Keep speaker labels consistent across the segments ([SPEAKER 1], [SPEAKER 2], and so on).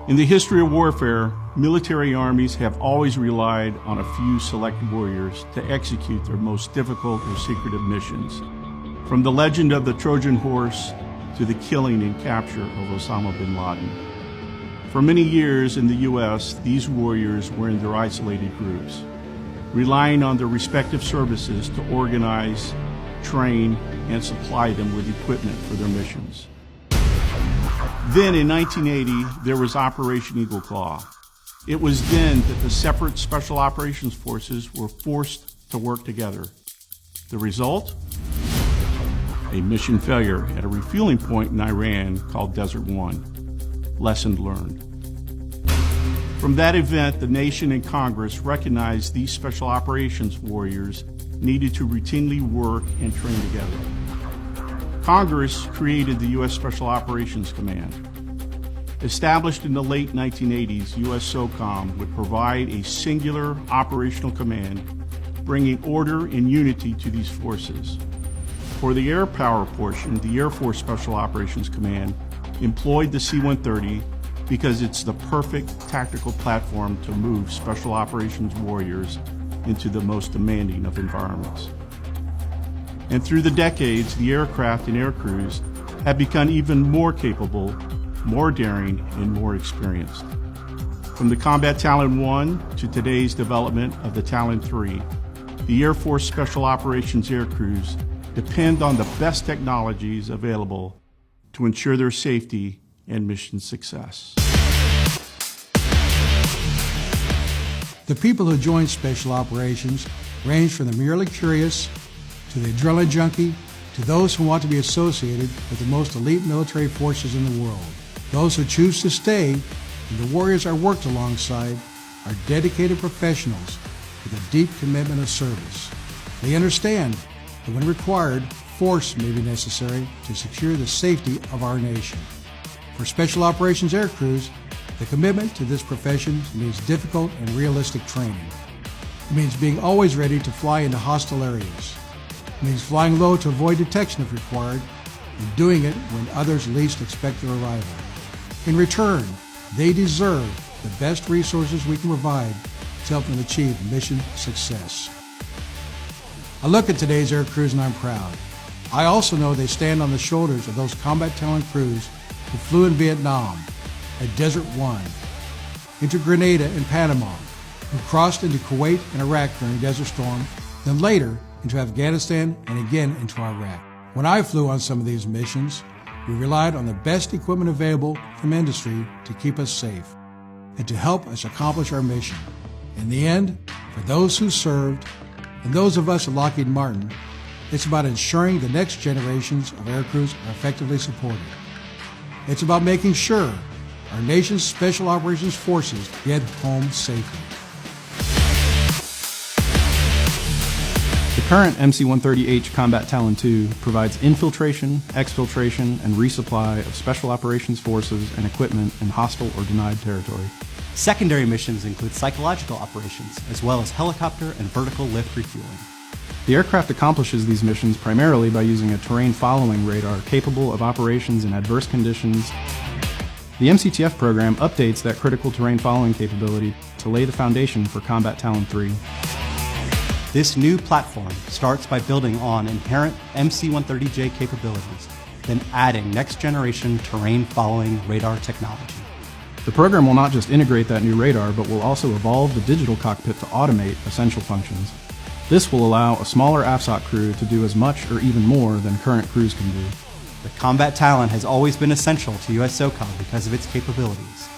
[SPEAKER 1] In the history of warfare, military armies have always relied on a few select warriors to execute their most difficult or secretive missions. From the legend of the Trojan horse to the killing and capture of Osama bin Laden. For many years in the U.S., these warriors were in their isolated groups, relying on their respective services to organize, train, and supply them with equipment for their missions. Then in 1980, there was Operation Eagle Claw. It was then that the separate Special Operations Forces were forced to work together. The result? A mission failure at a refueling point in Iran called Desert One. Lesson learned. From that event, the nation and Congress recognized these special operations warriors needed to routinely work and train together. Congress created the U.S. Special Operations Command. Established in the late 1980s, U.S. SOCOM would provide a singular operational command, bringing order and unity to these forces. For the air power portion, the Air Force Special Operations Command employed the C-130 because it's the perfect tactical platform to move special operations warriors into the most demanding of environments. And through the decades, the aircraft and air crews have become even more capable, more daring, and more experienced. From the Combat Talon 1 to today's development of the Talon 3, the Air Force Special Operations air crews depend on the best technologies available to ensure their safety and mission success.
[SPEAKER 2] The people who join Special Operations range from the merely curious to the adrenaline junkie to those who want to be associated with the most elite military forces in the world. Those who choose to stay and the warriors are worked alongside are dedicated professionals with a deep commitment of service. They understand that when required, force may be necessary to secure the safety of our nation. For Special Operations air crews, the commitment to this profession means difficult and realistic training. It means being always ready to fly into hostile areas. It means flying low to avoid detection if required, and doing it when others least expect their arrival. In return, they deserve the best resources we can provide to help them achieve mission success. I look at today's air crews and I'm proud. I also know they stand on the shoulders of those Combat Talon crews who flew in Vietnam, at Desert One, into Grenada and Panama, who crossed into Kuwait and Iraq during Desert Storm, then later into Afghanistan and again into Iraq. When I flew on some of these missions, we relied on the best equipment available from industry to keep us safe and to help us accomplish our mission. In the end, for those who served and those of us at Lockheed Martin, it's about ensuring the next generations of air crews are effectively supported. It's about making sure our nation's Special Operations Forces get home safely.
[SPEAKER 3] The current MC-130H Combat Talon II provides infiltration, exfiltration, and resupply of Special Operations Forces and equipment in hostile or denied territory.
[SPEAKER 4] Secondary missions include psychological operations, as well as helicopter and vertical lift refueling.
[SPEAKER 3] The aircraft accomplishes these missions primarily by using a terrain-following radar capable of operations in adverse conditions. The MCTF program updates that critical terrain-following capability to lay the foundation for Combat Talon 3.
[SPEAKER 4] This new platform starts by building on inherent MC-130J capabilities, then adding next-generation terrain-following radar technology.
[SPEAKER 3] The program will not just integrate that new radar, but will also evolve the digital cockpit to automate essential functions. This will allow a smaller AFSOC crew to do as much or even more than current crews can do.
[SPEAKER 4] The Combat Talon has always been essential to U.S. SOCOM because of its capabilities.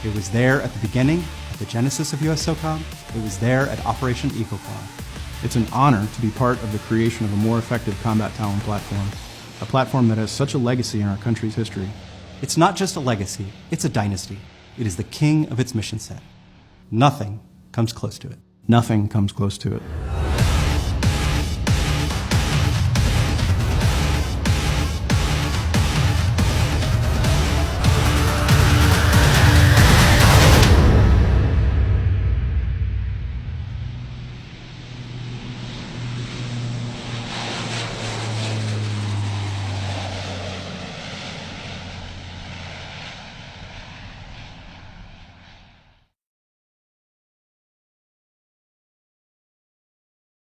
[SPEAKER 4] It was there at the beginning, at the genesis of U.S. SOCOM. It was there at Operation Eagle Claw.
[SPEAKER 3] It's an honor to be part of the creation of a more effective Combat Talon platform, a platform that has such a legacy in our country's history.
[SPEAKER 4] It's not just a legacy, it's a dynasty. It is the king of its mission set. Nothing comes close to it.
[SPEAKER 3] Nothing comes close to it.